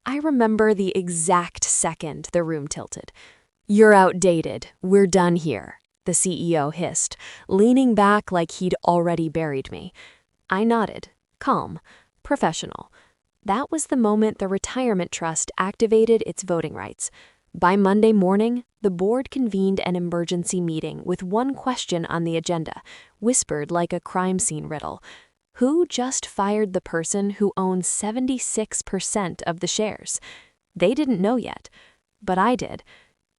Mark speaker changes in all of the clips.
Speaker 1: I remember the exact second the room tilted. "You're outdated. We're done here," the CEO hissed, leaning back like he'd already buried me. I nodded, calm, professional. That was the moment the retirement trust activated its voting rights. By Monday morning, the board convened an emergency meeting with one question on the agenda, whispered like a crime scene riddle. Who just fired the person who owns 76% of the shares? They didn't know yet, but I did.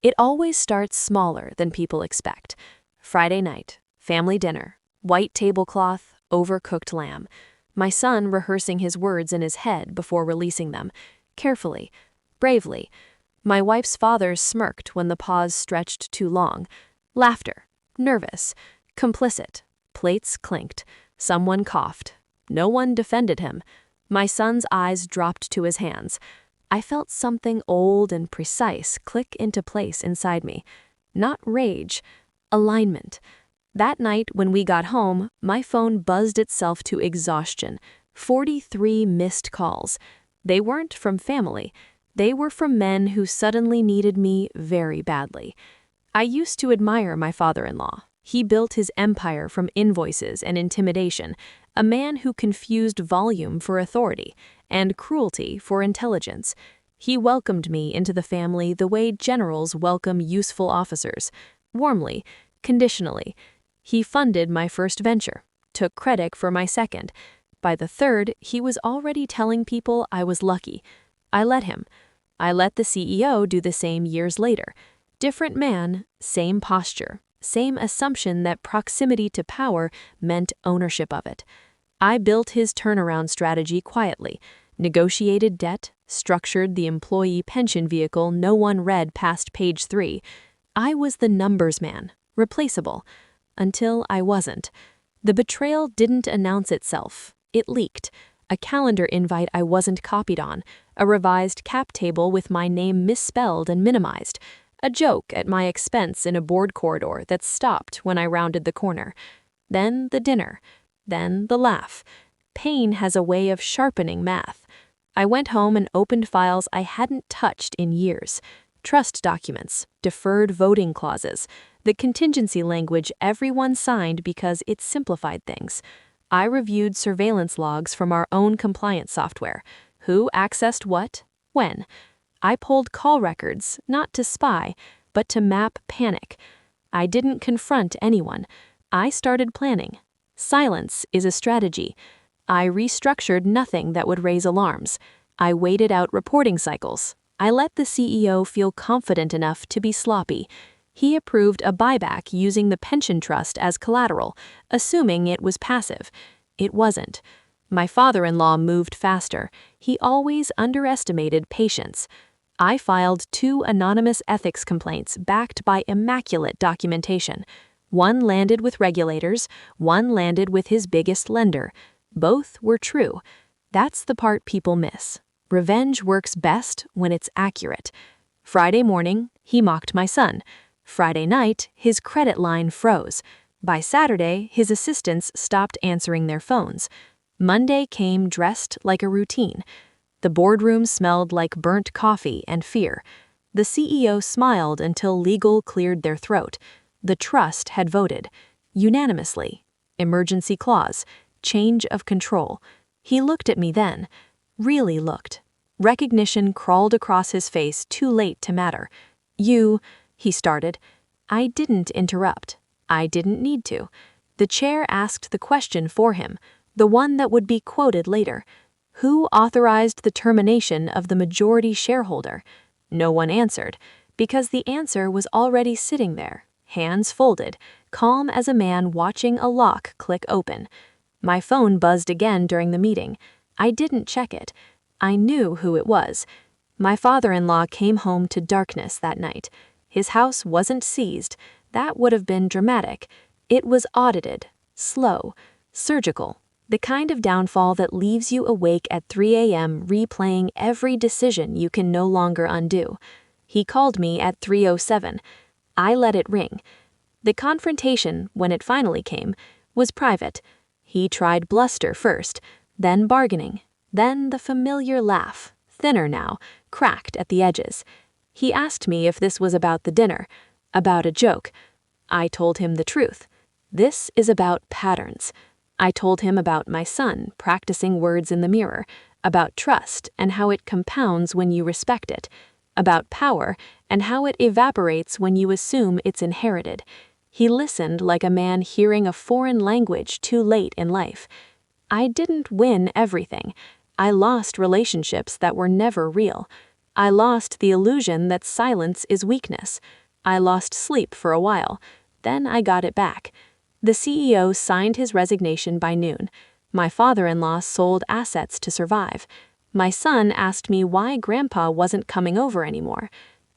Speaker 1: It always starts smaller than people expect. Friday night, family dinner, white tablecloth, overcooked lamb. My son rehearsing his words in his head before releasing them, carefully, bravely. My wife's father smirked when the pause stretched too long. Laughter, nervous, complicit. Plates clinked. Someone coughed. No one defended him. My son's eyes dropped to his hands. I felt something old and precise click into place inside me. Not rage, alignment. That night when we got home, my phone buzzed itself to exhaustion. 43 missed calls. They weren't from family. They were from men who suddenly needed me very badly. I used to admire my father-in-law. He built his empire from invoices and intimidation, a man who confused volume for authority and cruelty for intelligence. He welcomed me into the family the way generals welcome useful officers, warmly, conditionally. He funded my first venture, took credit for my second. By the third, he was already telling people I was lucky. I let him. I let the CEO do the same years later. Different man, same posture. Same assumption that proximity to power meant ownership of it. I built his turnaround strategy quietly, negotiated debt, structured the employee pension vehicle no one read past page 3. I was the numbers man, replaceable, until I wasn't. The betrayal didn't announce itself. It leaked. A calendar invite I wasn't copied on, a revised cap table with my name misspelled and minimized, a joke at my expense in a board corridor that stopped when I rounded the corner. Then the dinner. Then the laugh. Pain has a way of sharpening math. I went home and opened files I hadn't touched in years. Trust documents, deferred voting clauses, the contingency language everyone signed because it simplified things. I reviewed surveillance logs from our own compliance software. Who accessed what, when. I pulled call records, not to spy, but to map panic. I didn't confront anyone. I started planning. Silence is a strategy. I restructured nothing that would raise alarms. I waited out reporting cycles. I let the CEO feel confident enough to be sloppy. He approved a buyback using the pension trust as collateral, assuming it was passive. It wasn't. My father-in-law moved faster. He always underestimated patience. I filed 2 anonymous ethics complaints backed by immaculate documentation. One landed with regulators, one landed with his biggest lender. Both were true. That's the part people miss. Revenge works best when it's accurate. Friday morning, he mocked my son. Friday night, his credit line froze. By Saturday, his assistants stopped answering their phones. Monday came dressed like a routine. The boardroom smelled like burnt coffee and fear. The CEO smiled until legal cleared their throat. The trust had voted. Unanimously. Emergency clause. Change of control. He looked at me then. Really looked. Recognition crawled across his face too late to matter. He started. I didn't interrupt. I didn't need to. The chair asked the question for him, the one that would be quoted later. Who authorized the termination of the majority shareholder? No one answered, because the answer was already sitting there, hands folded, calm as a man watching a lock click open. My phone buzzed again during the meeting. I didn't check it. I knew who it was. My father-in-law came home to darkness that night. His house wasn't seized. That would have been dramatic. It was audited, slow, surgical. The kind of downfall that leaves you awake at 3 a.m. replaying every decision you can no longer undo. He called me at 3:07. I let it ring. The confrontation, when it finally came, was private. He tried bluster first, then bargaining, then the familiar laugh, thinner now, cracked at the edges. He asked me if this was about the dinner, about a joke. I told him the truth. This is about patterns. I told him about my son practicing words in the mirror, about trust and how it compounds when you respect it, about power and how it evaporates when you assume it's inherited. He listened like a man hearing a foreign language too late in life. I didn't win everything. I lost relationships that were never real. I lost the illusion that silence is weakness. I lost sleep for a while. Then I got it back. The CEO signed his resignation by noon. My father-in-law sold assets to survive. My son asked me why Grandpa wasn't coming over anymore.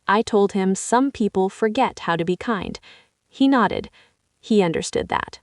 Speaker 1: I told him some people forget how to be kind. He nodded. He understood that.